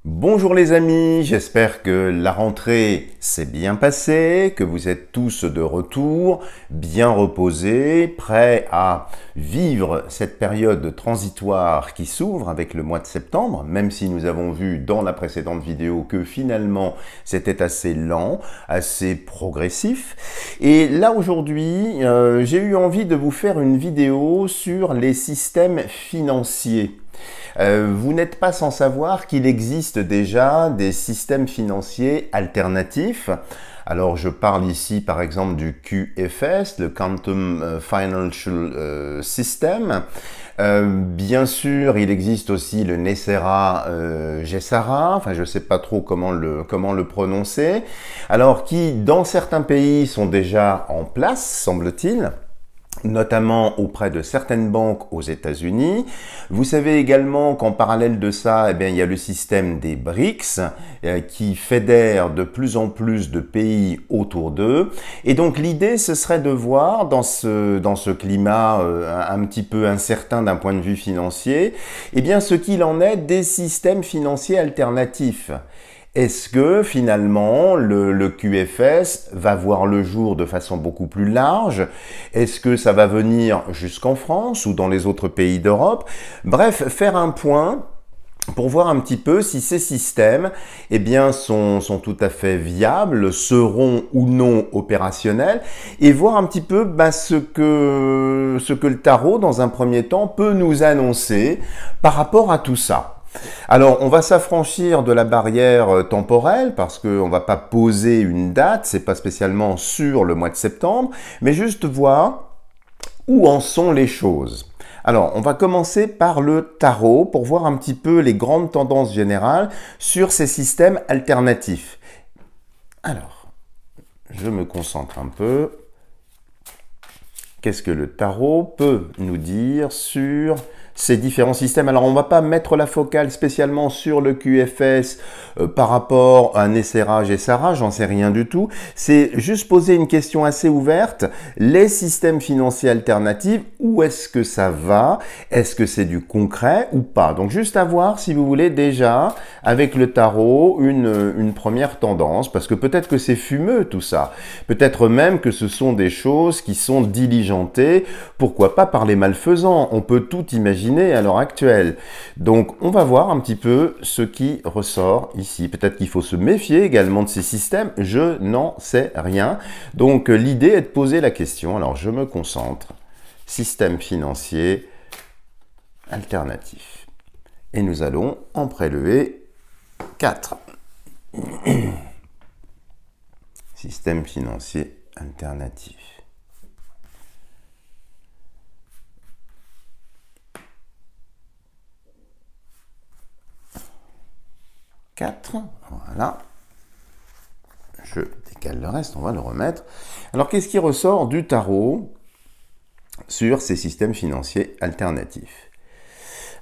Bonjour les amis, j'espère que la rentrée s'est bien passée, que vous êtes tous de retour, bien reposés, prêts à vivre cette période transitoire qui s'ouvre avec le mois de septembre, même si nous avons vu dans la précédente vidéo que finalement c'était assez lent, assez progressif. Et là aujourd'hui, j'ai eu envie de vous faire une vidéo sur les systèmes financiers. Vous n'êtes pas sans savoir qu'il existe déjà des systèmes financiers alternatifs. Alors je parle ici par exemple du QFS, le Quantum Financial System. Bien sûr, il existe aussi le NESARA GESARA, enfin je ne sais pas trop comment le prononcer, alors qui dans certains pays sont déjà en place, semble-t-il, notamment auprès de certaines banques aux États-Unis. Vous savez également qu'en parallèle de ça, il y a le système des BRICS qui fédère de plus en plus de pays autour d'eux. Et donc l'idée, ce serait de voir dans ce climat un petit peu incertain d'un point de vue financier, ce qu'il en est des systèmes financiers alternatifs. Est-ce que finalement le QFS va voir le jour de façon beaucoup plus large? Est-ce que ça va venir jusqu'en France ou dans les autres pays d'Europe? Bref, faire un point pour voir un petit peu si ces systèmes sont tout à fait viables, seront ou non opérationnels, et voir un petit peu ce que le tarot, dans un premier temps, peut nous annoncer par rapport à tout ça. Alors, on va s'affranchir de la barrière temporelle parce qu'on ne va pas poser une date, c'est pas spécialement sur le mois de septembre, mais juste voir où en sont les choses. Alors, on va commencer par le tarot pour voir un petit peu les grandes tendances générales sur ces systèmes alternatifs. Alors, je me concentre un peu. Qu'est-ce que le tarot peut nous dire sur ces différents systèmes? Alors, on ne va pas mettre la focale spécialement sur le QFS par rapport à un NESARA, GESARA, j'en sais rien du tout. C'est juste poser une question assez ouverte. Les systèmes financiers alternatifs, où est-ce que ça va? Est-ce que c'est du concret ou pas? Donc, juste à voir, si vous voulez, déjà, avec le tarot, une première tendance, parce que peut-être que c'est fumeux tout ça. Peut-être même que ce sont des choses qui sont diligentées, pourquoi pas par les malfaisants. On peut tout imaginer à l'heure actuelle. Donc, on va voir un petit peu ce qui ressort ici. Peut-être qu'il faut se méfier également de ces systèmes. Je n'en sais rien. Donc, l'idée est de poser la question. Alors, je me concentre. Système financier alternatif. Et nous allons en prélever 4. Système financier alternatif. 4, voilà. Je décale le reste, on va le remettre. Alors, qu'est-ce qui ressort du tarot sur ces systèmes financiers alternatifs?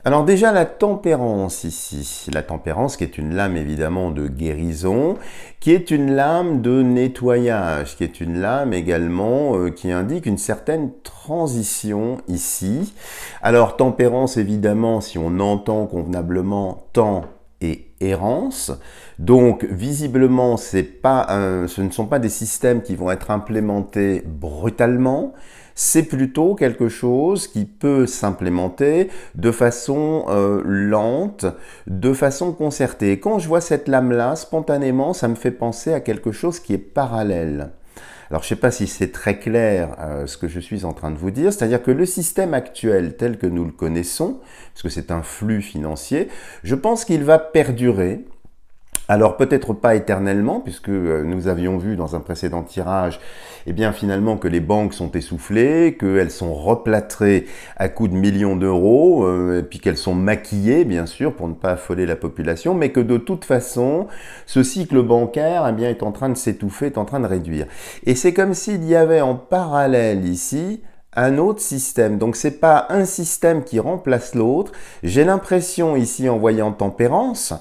Alors déjà, la tempérance ici. La tempérance qui est une lame évidemment de guérison, qui est une lame de nettoyage, qui est une lame également qui indique une certaine transition ici. Alors tempérance évidemment, si on entend convenablement temps et errance. Donc, visiblement, ce ne sont pas des systèmes qui vont être implémentés brutalement. C'est plutôt quelque chose qui peut s'implémenter de façon lente, de façon concertée. Et quand je vois cette lame-là, spontanément, ça me fait penser à quelque chose qui est parallèle. Alors, je ne sais pas si c'est très clair ce que je suis en train de vous dire, c'est-à-dire que le système actuel tel que nous le connaissons, parce que c'est un flux financier, je pense qu'il va perdurer. Alors peut-être pas éternellement, puisque nous avions vu dans un précédent tirage, finalement que les banques sont essoufflées, qu'elles sont replâtrées à coups de millions d'euros, et puis qu'elles sont maquillées, bien sûr, pour ne pas affoler la population, mais que de toute façon, ce cycle bancaire est en train de s'étouffer, est en train de réduire. Et c'est comme s'il y avait en parallèle ici un autre système. Donc c'est pas un système qui remplace l'autre. J'ai l'impression ici en voyant tempérance,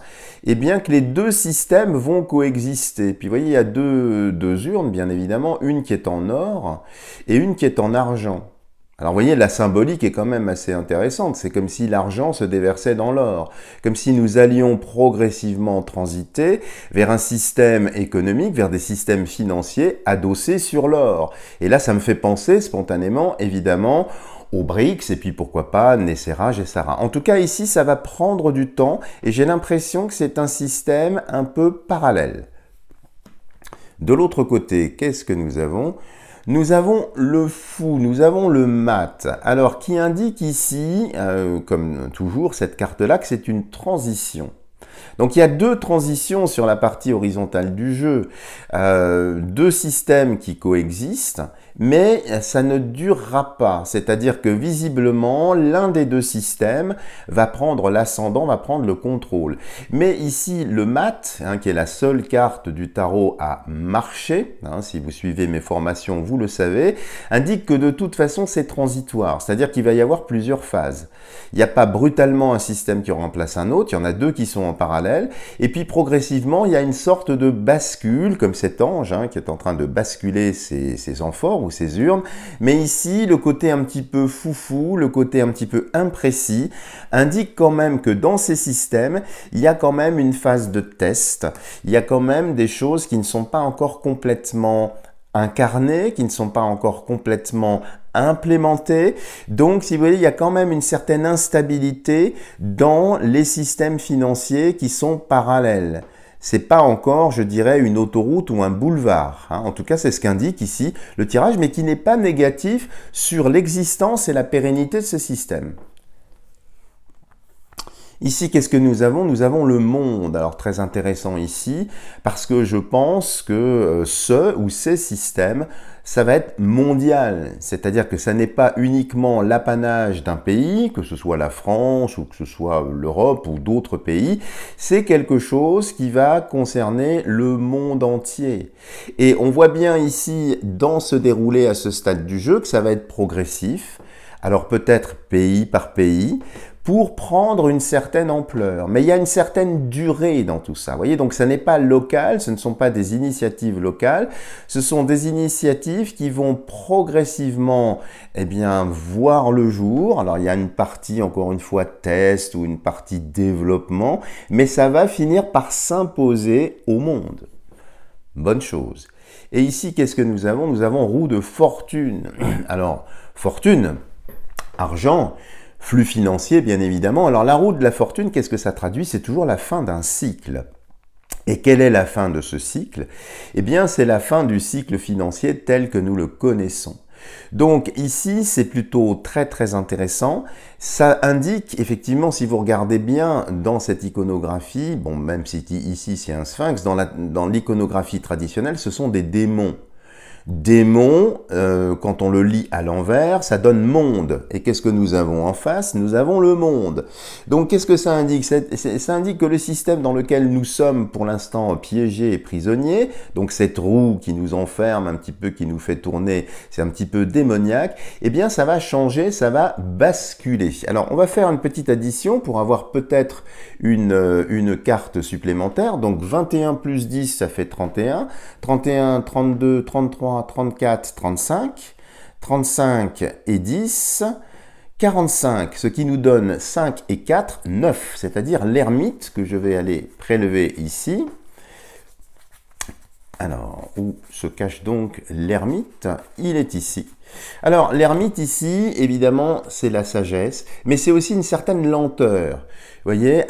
que les deux systèmes vont coexister. Puis vous voyez, il y a deux urnes, bien évidemment, une qui est en or et une qui est en argent. Alors vous voyez, la symbolique est quand même assez intéressante. C'est comme si l'argent se déversait dans l'or, comme si nous allions progressivement transiter vers un système économique, vers des systèmes financiers adossés sur l'or. Et là, ça me fait penser spontanément, évidemment, aux BRICS et puis pourquoi pas Nessera, Gessara. En tout cas, ici, ça va prendre du temps et j'ai l'impression que c'est un système un peu parallèle. De l'autre côté, qu'est-ce que nous avons ? Nous avons le fou, nous avons le mat, alors qui indique ici, comme toujours, cette carte-là, que c'est une transition. Donc il y a deux transitions sur la partie horizontale du jeu, deux systèmes qui coexistent, mais ça ne durera pas. C'est-à-dire que visiblement, l'un des deux systèmes va prendre l'ascendant, va prendre le contrôle. Mais ici, le mat, qui est la seule carte du tarot à marcher, si vous suivez mes formations, vous le savez, indique que de toute façon, c'est transitoire. C'est-à-dire qu'il va y avoir plusieurs phases. Il n'y a pas brutalement un système qui remplace un autre, il y en a deux qui sont en parallèle, et puis progressivement, il y a une sorte de bascule, comme cet ange qui est en train de basculer ses amphores ou ses urnes, mais ici, le côté un petit peu foufou, le côté un petit peu imprécis, indique quand même que dans ces systèmes, il y a quand même une phase de test, il y a quand même des choses qui ne sont pas encore complètement incarnées, qui ne sont pas encore complètement implémentées. Donc, si vous voyez, il y a quand même une certaine instabilité dans les systèmes financiers qui sont parallèles. C'est pas encore, je dirais, une autoroute ou un boulevard. En tout cas, c'est ce qu'indique ici le tirage, mais qui n'est pas négatif sur l'existence et la pérennité de ce système. Ici, qu'est-ce que nous avons? Nous avons le monde. Alors, très intéressant ici, parce que je pense que ce ou ces systèmes, ça va être mondial. C'est-à-dire que ça n'est pas uniquement l'apanage d'un pays, que ce soit la France ou que ce soit l'Europe ou d'autres pays. C'est quelque chose qui va concerner le monde entier. Et on voit bien ici, dans ce déroulé à ce stade du jeu, que ça va être progressif. Alors peut-être pays par pays, pour prendre une certaine ampleur. Mais il y a une certaine durée dans tout ça. Vous voyez, donc ça n'est pas local, ce ne sont pas des initiatives locales, ce sont des initiatives qui vont progressivement voir le jour. Alors il y a une partie, encore une fois, test ou une partie développement, mais ça va finir par s'imposer au monde. Bonne chose. Et ici, qu'est-ce que nous avons? Nous avons roue de fortune. Alors, fortune, argent, flux financier, bien évidemment. Alors, la roue de la fortune, qu'est-ce que ça traduit? C'est toujours la fin d'un cycle. Et quelle est la fin de ce cycle? Eh bien, c'est la fin du cycle financier tel que nous le connaissons. Donc ici, c'est plutôt très très intéressant. Ça indique effectivement, si vous regardez bien dans cette iconographie, bon, même si ici c'est un sphinx, dans l'iconographie traditionnelle, ce sont des démons. Démon, quand on le lit à l'envers, ça donne monde. Et qu'est-ce que nous avons en face? Nous avons le monde. Donc, qu'est-ce que ça indique? Ça indique que le système dans lequel nous sommes pour l'instant piégés et prisonniers, donc cette roue qui nous enferme un petit peu, qui nous fait tourner, c'est un petit peu démoniaque, eh bien, ça va changer, ça va basculer. Alors, on va faire une petite addition pour avoir peut-être une carte supplémentaire. Donc, 21 plus 10, ça fait 31. 31, 32, 33, 34, 35, 35 et 10, 45, ce qui nous donne 5 et 4, 9, c'est-à-dire l'ermite que je vais aller prélever ici. Alors, où se cache donc l'ermite? Il est ici. Alors, l'ermite ici, évidemment, c'est la sagesse, mais c'est aussi une certaine lenteur. Vous voyez,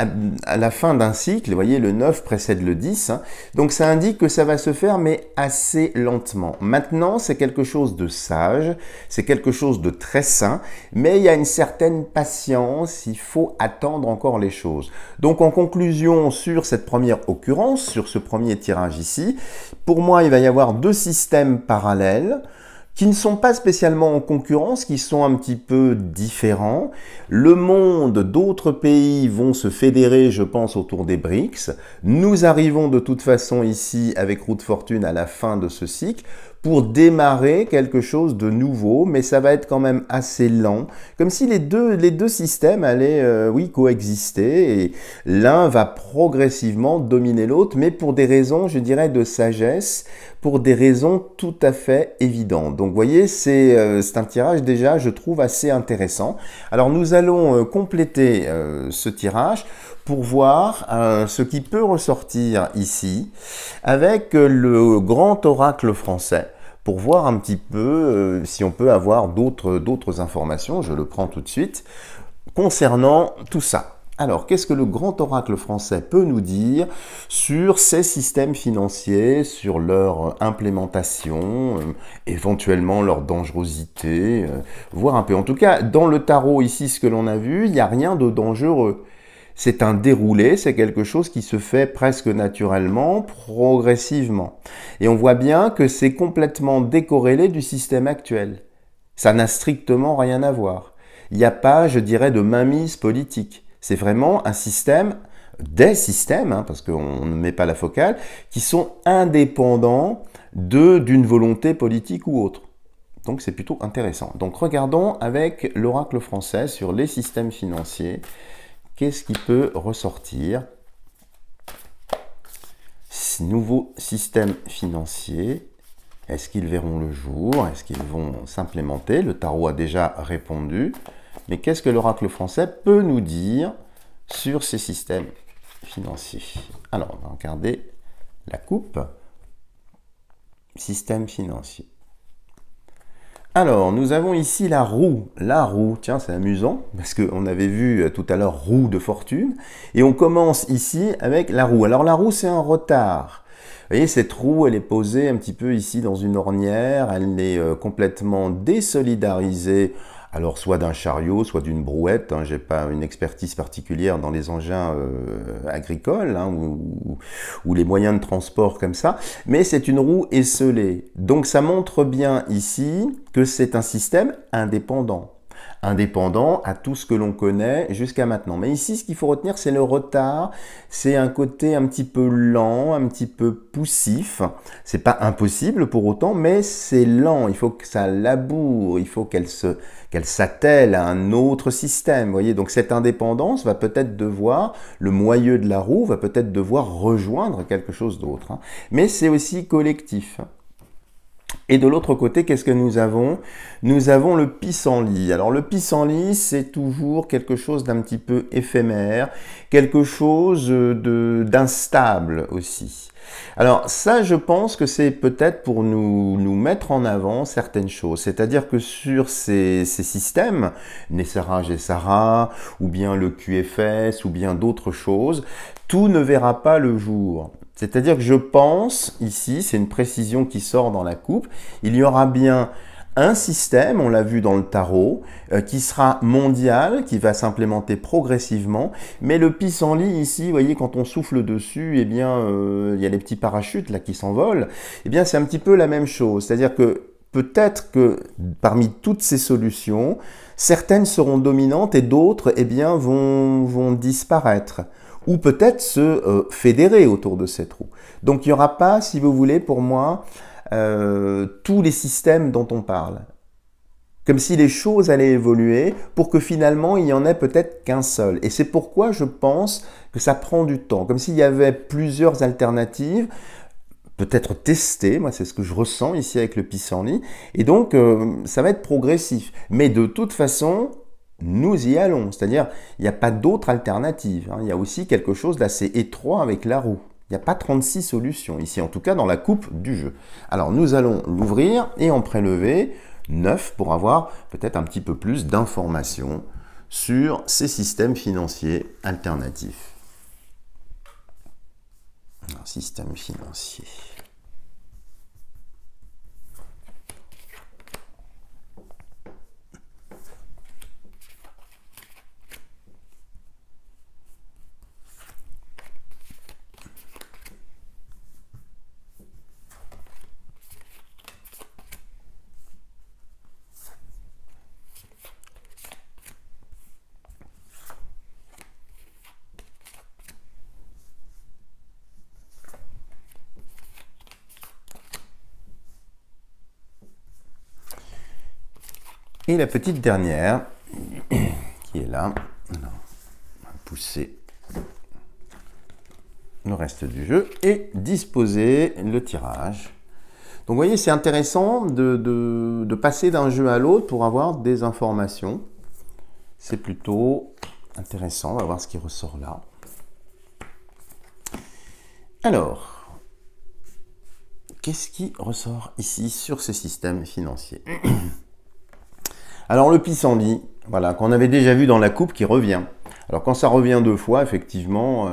à la fin d'un cycle, vous voyez, le 9 précède le 10, donc ça indique que ça va se faire, mais assez lentement. Maintenant, c'est quelque chose de sage, c'est quelque chose de très sain, mais il y a une certaine patience, il faut attendre encore les choses. Donc, en conclusion, sur cette première occurrence, sur ce premier tirage ici, pour moi, il va y avoir deux systèmes parallèles, qui ne sont pas spécialement en concurrence, qui sont un petit peu différents. Le monde, d'autres pays vont se fédérer, je pense, autour des BRICS. Nous arrivons de toute façon ici, avec roue de fortune, à la fin de ce cycle. pour démarrer quelque chose de nouveau, mais ça va être quand même assez lent, comme si les deux systèmes allaient, oui, coexister, et l'un va progressivement dominer l'autre, mais pour des raisons, je dirais, de sagesse, pour des raisons tout à fait évidentes. Donc, vous voyez, c'est un tirage déjà, je trouve, assez intéressant. Alors, nous allons compléter ce tirage pour voir ce qui peut ressortir ici avec le grand oracle français, pour voir un petit peu si on peut avoir d'autres informations, je le prends tout de suite, concernant tout ça. Alors, qu'est-ce que le grand oracle français peut nous dire sur ces systèmes financiers, sur leur implémentation, éventuellement leur dangerosité, voir un peu. En tout cas, dans le tarot ici, ce que l'on a vu, il n'y a rien de dangereux. C'est un déroulé, c'est quelque chose qui se fait presque naturellement, progressivement. Et on voit bien que c'est complètement décorrélé du système actuel. Ça n'a strictement rien à voir. Il n'y a pas, je dirais, de mainmise politique. C'est vraiment un système, des systèmes, parce qu'on ne met pas la focale, qui sont indépendants d'une volonté politique ou autre. Donc c'est plutôt intéressant. Donc regardons avec l'oracle français sur les systèmes financiers. Qu'est-ce qui peut ressortir? Nouveaux systèmes financiers, est-ce qu'ils verront le jour? Est-ce qu'ils vont s'implémenter? Le tarot a déjà répondu. Mais qu'est-ce que l'oracle français peut nous dire sur ces systèmes financiers? Alors, on va regarder la coupe. Système financier. Alors, nous avons ici la roue. La roue, tiens, c'est amusant, parce qu'on avait vu tout à l'heure roue de fortune. Et on commence ici avec la roue. Alors, la roue, c'est un retard. Vous voyez, cette roue, elle est posée un petit peu ici dans une ornière. Elle est complètement désolidarisée. Alors, soit d'un chariot, soit d'une brouette. Hein, j'ai pas une expertise particulière dans les engins agricoles ou les moyens de transport comme ça. Mais c'est une roue esselée. Donc, ça montre bien ici que c'est un système indépendant. Indépendant à tout ce que l'on connaît jusqu'à maintenant. Mais ici, ce qu'il faut retenir, c'est le retard. C'est un côté un petit peu lent, un petit peu poussif. C'est pas impossible pour autant, mais c'est lent. Il faut que ça laboure. Il faut qu'elle s'attelle à un autre système. Vous voyez, donc cette indépendance va peut-être devoir, le moyeu de la roue va peut-être devoir rejoindre quelque chose d'autre. Hein. Mais c'est aussi collectif. Et de l'autre côté, qu'est-ce que nous avons? Nous avons le pissenlit. Alors le pissenlit, c'est toujours quelque chose d'un petit peu éphémère, quelque chose d'instable aussi. Alors ça, je pense que c'est peut-être pour nous mettre en avant certaines choses. C'est-à-dire que sur ces systèmes, Nessara, Gessara, ou bien le QFS, ou bien d'autres choses, tout ne verra pas le jour. C'est-à-dire que je pense, ici, c'est une précision qui sort dans la coupe, il y aura bien un système, on l'a vu dans le tarot, qui sera mondial, qui va s'implémenter progressivement, mais le pissenlit ici, vous voyez, quand on souffle dessus, eh bien, il y a les petits parachutes là qui s'envolent, eh bien, c'est un petit peu la même chose. C'est-à-dire que peut-être que parmi toutes ces solutions, certaines seront dominantes et d'autres, eh bien, vont disparaître. Ou peut-être se fédérer autour de cette roue. Donc il n'y aura pas, si vous voulez, pour moi, tous les systèmes dont on parle. Comme si les choses allaient évoluer pour que finalement il n'y en ait peut-être qu'un seul. Et c'est pourquoi je pense que ça prend du temps. Comme s'il y avait plusieurs alternatives, peut-être testées, moi c'est ce que je ressens ici avec le pissenlit. Et donc ça va être progressif. Mais de toute façon, nous y allons, c'est-à-dire il n'y a pas d'autre alternative, hein. Il y a aussi quelque chose d'assez étroit avec la roue. Il n'y a pas 36 solutions ici, en tout cas dans la coupe du jeu. Alors nous allons l'ouvrir et en prélever 9 pour avoir peut-être un petit peu plus d'informations sur ces systèmes financiers alternatifs. Alors, système financier. Et la petite dernière, qui est là, alors, on va pousser le reste du jeu et disposer le tirage. Donc vous voyez, c'est intéressant de passer d'un jeu à l'autre pour avoir des informations. C'est plutôt intéressant, on va voir ce qui ressort là. Alors, qu'est-ce qui ressort ici sur ce système financier? Alors le pissenlit, voilà, qu'on avait déjà vu dans la coupe qui revient. Alors quand ça revient deux fois, effectivement,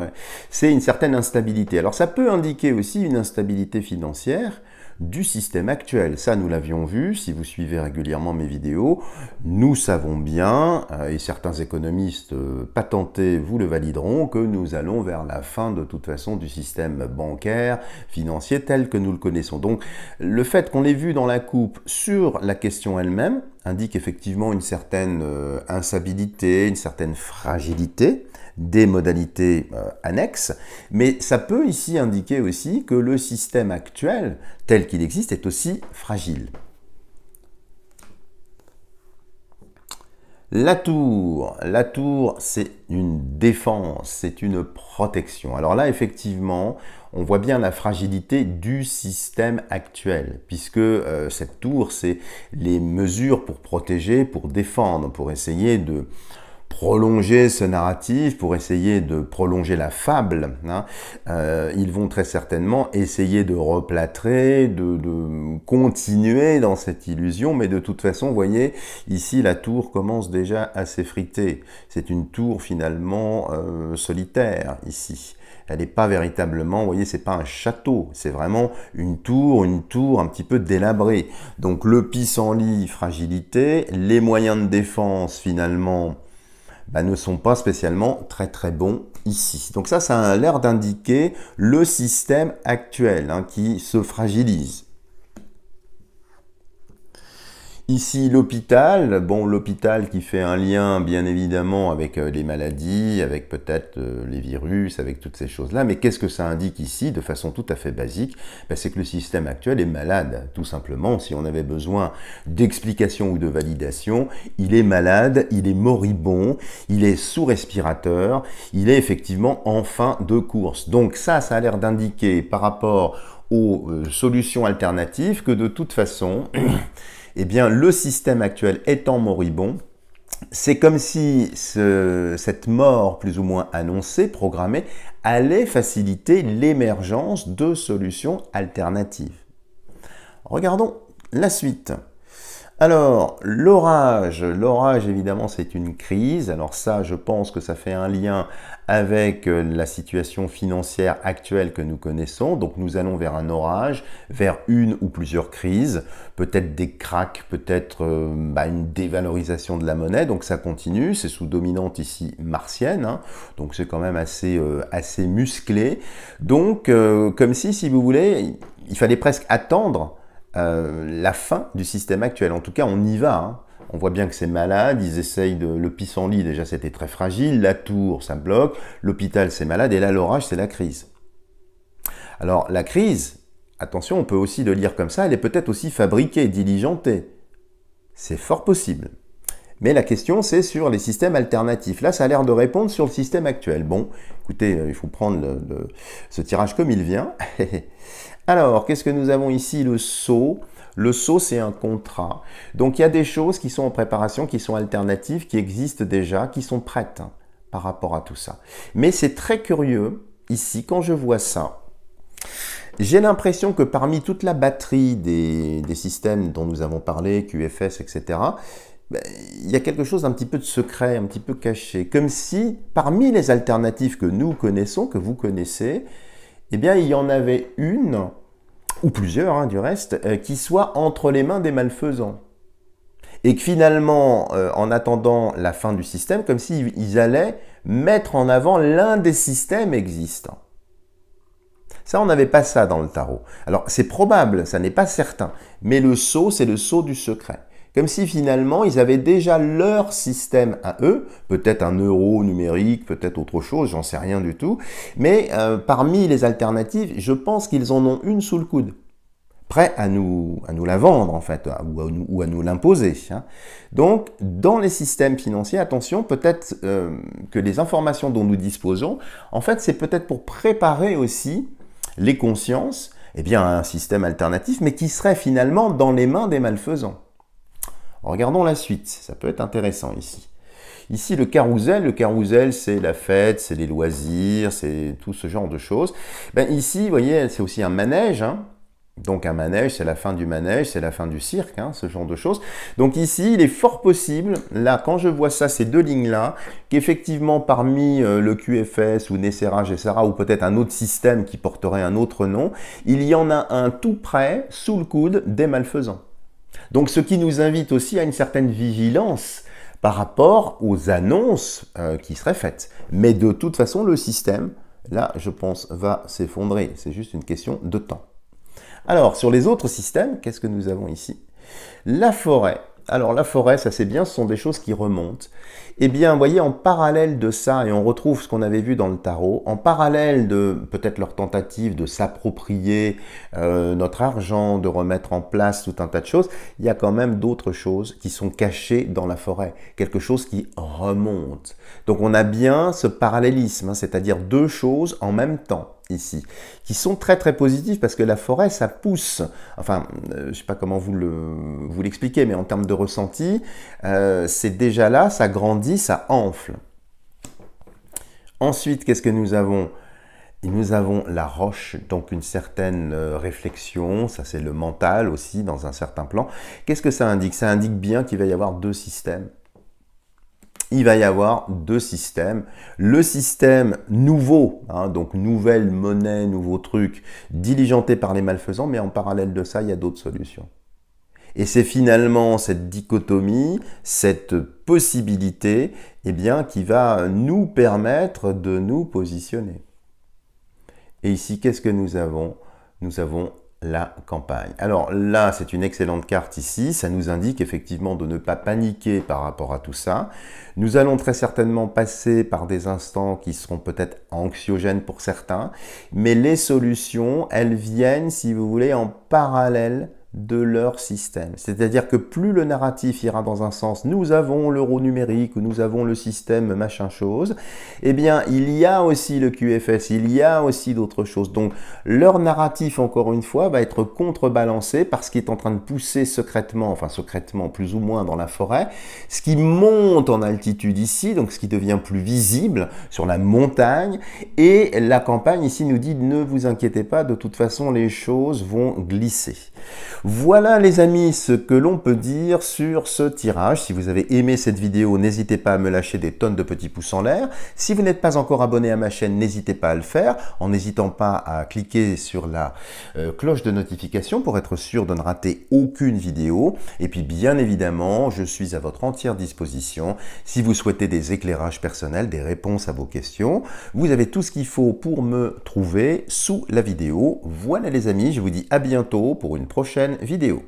c'est une certaine instabilité. Alors ça peut indiquer aussi une instabilité financière du système actuel. Ça, nous l'avions vu, si vous suivez régulièrement mes vidéos, nous savons bien, et certains économistes patentés vous le valideront, que nous allons vers la fin de toute façon du système bancaire, financier tel que nous le connaissons. Donc le fait qu'on l'ait vu dans la coupe sur la question elle-même indique effectivement une certaine instabilité, une certaine fragilité des modalités annexes, mais ça peut ici indiquer aussi que le système actuel, tel qu'il existe, est aussi fragile. La tour, c'est une défense, c'est une protection. Alors là, effectivement, on voit bien la fragilité du système actuel, puisque cette tour, c'est les mesures pour protéger, pour défendre, pour essayer de prolonger ce narratif, pour essayer de prolonger la fable. Hein. Ils vont très certainement essayer de replâtrer, de continuer dans cette illusion, mais de toute façon, vous voyez, ici, la tour commence déjà à s'effriter. C'est une tour finalement solitaire, ici. Elle n'est pas véritablement, vous voyez, c'est pas un château, c'est vraiment une tour un petit peu délabrée. Donc le pissenlit, fragilité, les moyens de défense finalement ne sont pas spécialement très bons ici. Donc ça a l'air d'indiquer le système actuel qui se fragilise. Ici, l'hôpital, bon, l'hôpital qui fait un lien, bien évidemment, avec les maladies, avec peut-être les virus, avec toutes ces choses-là. Mais qu'est-ce que ça indique ici, de façon tout à fait basique? C'est que le système actuel est malade, tout simplement. Si on avait besoin d'explication ou de validation, il est malade, il est moribond, il est sous respirateur, il est effectivement en fin de course. Donc ça a l'air d'indiquer, par rapport aux solutions alternatives, que de toute façon... eh bien, le système actuel étant moribond, c'est comme si cette mort plus ou moins annoncée, programmée, allait faciliter l'émergence de solutions alternatives. Regardons la suite. Alors, l'orage évidemment c'est une crise. Alors ça, je pense que ça fait un lien avec la situation financière actuelle que nous connaissons. Donc nous allons vers un orage, vers une ou plusieurs crises, peut-être des cracks, peut-être une dévalorisation de la monnaie. Donc ça continue, c'est sous dominante ici martienne, hein. Donc c'est quand même assez musclé. Donc comme si vous voulez, il fallait presque attendre la fin du système actuel. En tout cas, on y va. Hein. On voit bien que c'est malade, ils essayent de... Le pissenlit, déjà, c'était très fragile. La tour, ça bloque. L'hôpital, c'est malade. Et là, l'orage, c'est la crise. Alors, la crise, attention, on peut aussi le lire comme ça, elle est peut-être aussi fabriquée, diligentée. C'est fort possible. Mais la question, c'est sur les systèmes alternatifs. Là, ça a l'air de répondre sur le système actuel. Bon, écoutez, il faut prendre ce tirage comme il vient. Alors, qu'est-ce que nous avons ici? Le sceau. Le sceau, c'est un contrat. Donc, il y a des choses qui sont en préparation, qui sont alternatives, qui existent déjà, qui sont prêtes par rapport à tout ça. Mais c'est très curieux, ici, quand je vois ça. J'ai l'impression que parmi toute la batterie des systèmes dont nous avons parlé, QFS, etc., il y a quelque chose d'un petit peu de secret, un petit peu caché. Comme si, parmi les alternatives que nous connaissons, que vous connaissez, eh bien, il y en avait une, ou plusieurs du reste, qui soit entre les mains des malfaisants. Et que finalement, en attendant la fin du système, comme s'ils allaient mettre en avant l'un des systèmes existants. Ça, on n'avait pas ça dans le tarot. Alors, c'est probable, ça n'est pas certain, mais le sceau, c'est le sceau du secret. Comme si finalement, ils avaient déjà leur système à eux, peut-être un euro numérique, peut-être autre chose, j'en sais rien du tout. Mais parmi les alternatives, je pense qu'ils en ont une sous le coude. prêt à nous la vendre, en fait, ou à nous l'imposer. Hein. Donc, dans les systèmes financiers, attention, peut-être que les informations dont nous disposons, en fait, c'est peut-être pour préparer aussi les consciences, eh bien, à un système alternatif, mais qui serait finalement dans les mains des malfaisants. Regardons la suite, ça peut être intéressant ici. Ici, le carrousel, c'est la fête, c'est les loisirs, c'est tout ce genre de choses. Ben, ici, vous voyez, c'est aussi un manège. Hein. Donc un manège, c'est la fin du manège, c'est la fin du cirque, hein, ce genre de choses. Donc ici, il est fort possible, là, quand je vois ça, ces deux lignes-là, qu'effectivement, parmi le QFS ou Nessera, Gessera, ou peut-être un autre système qui porterait un autre nom, il y en a un tout près, sous le coude, des malfaisants. Donc ce qui nous invite aussi à une certaine vigilance par rapport aux annonces qui seraient faites. Mais de toute façon, le système, là, je pense, va s'effondrer. C'est juste une question de temps. Alors, sur les autres systèmes, qu'est-ce que nous avons ici? La forêt. Alors, la forêt, ça c'est bien, ce sont des choses qui remontent. Eh bien, vous voyez, en parallèle de ça, et on retrouve ce qu'on avait vu dans le tarot, en parallèle de peut-être leur tentative de s'approprier notre argent, de remettre en place tout un tas de choses, il y a quand même d'autres choses qui sont cachées dans la forêt, quelque chose qui remonte. Donc, on a bien ce parallélisme, hein, c'est-à-dire deux choses en même temps. Ici, qui sont très très positifs parce que la forêt, ça pousse, enfin, je ne sais pas comment vous l'expliquer, mais en termes de ressenti, c'est déjà là, ça grandit, ça enfle. Ensuite, qu'est-ce que nous avons? Nous avons la roche, donc une certaine réflexion, ça c'est le mental aussi dans un certain plan. Qu'est-ce que ça indique? Ça indique bien qu'il va y avoir deux systèmes. Il va y avoir deux systèmes. Le système nouveau, hein, donc nouvelle monnaie, nouveau truc, diligenté par les malfaisants, mais en parallèle de ça, il y a d'autres solutions. Et c'est finalement cette dichotomie, cette possibilité, eh bien, qui va nous permettre de nous positionner. Et ici, qu'est-ce que nous avons? Nous avons la campagne. Alors là, c'est une excellente carte ici. Ça nous indique effectivement de ne pas paniquer par rapport à tout ça. Nous allons très certainement passer par des instants qui seront peut-être anxiogènes pour certains, mais les solutions, elles viennent, si vous voulez, en parallèle de leur système. C'est-à-dire que plus le narratif ira dans un sens, nous avons l'euro numérique ou nous avons le système machin chose, eh bien il y a aussi le QFS, il y a aussi d'autres choses. Donc leur narratif, encore une fois, va être contrebalancé par ce qui est en train de pousser secrètement, enfin secrètement plus ou moins dans la forêt, ce qui monte en altitude ici, donc ce qui devient plus visible sur la montagne, et la campagne ici nous dit ne vous inquiétez pas, de toute façon les choses vont glisser. Voilà les amis ce que l'on peut dire sur ce tirage. Si vous avez aimé cette vidéo, n'hésitez pas à me lâcher des tonnes de petits pouces en l'air. Si vous n'êtes pas encore abonné à ma chaîne, n'hésitez pas à le faire en n'hésitant pas à cliquer sur la cloche de notification pour être sûr de ne rater aucune vidéo. Et puis bien évidemment, je suis à votre entière disposition. Si vous souhaitez des éclairages personnels, des réponses à vos questions, vous avez tout ce qu'il faut pour me trouver sous la vidéo. Voilà les amis, je vous dis à bientôt pour une prochaine vidéo.